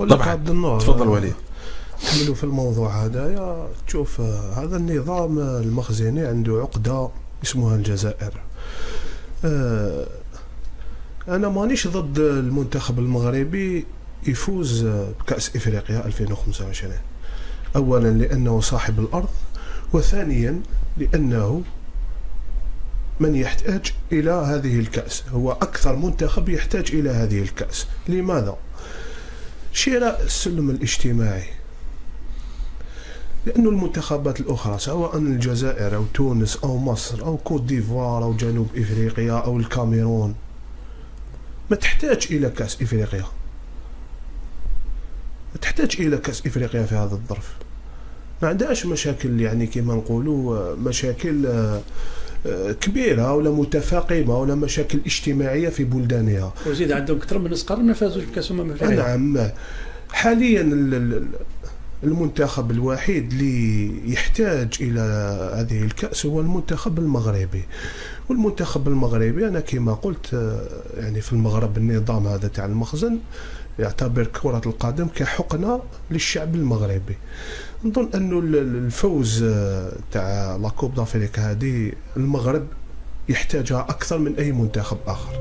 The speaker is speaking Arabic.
نقول لك عبد النور، تفضل وليد. نكملوا في الموضوع هذايا. تشوف هذا النظام المخزني عنده عقدة اسمها الجزائر. أنا مانيش ضد المنتخب المغربي يفوز بكأس إفريقيا 2025. أولا لأنه صاحب الأرض، وثانيا لأنه من يحتاج إلى هذه الكأس، هو أكثر منتخب يحتاج إلى هذه الكأس. لماذا؟ شراء السلم الاجتماعي، لأن المنتخبات الأخرى سواء الجزائر أو تونس أو مصر أو كوت ديفوار أو جنوب إفريقيا أو الكاميرون ما تحتاج إلى كأس إفريقيا، ما تحتاج إلى كأس إفريقيا في هذا الظرف. ما عندهاش مشاكل، يعني كما نقولوا مشاكل كبيرة ولا متفاقمة ولا مشاكل اجتماعية في بلدانها. وزيد عندهم أكثر من نص قرن ما فازوش بكأس أفريقيا. نعم، حاليا المنتخب الوحيد اللي يحتاج إلى هذه الكأس هو المنتخب المغربي. والمنتخب المغربي أنا كما قلت يعني في المغرب النظام هذا تاع المخزن يعتبر كرة القدم كحقنة للشعب المغربي. نظن أنه الفوز تاع لا كوب دافريك هذه المغرب يحتاجها أكثر من أي منتخب آخر.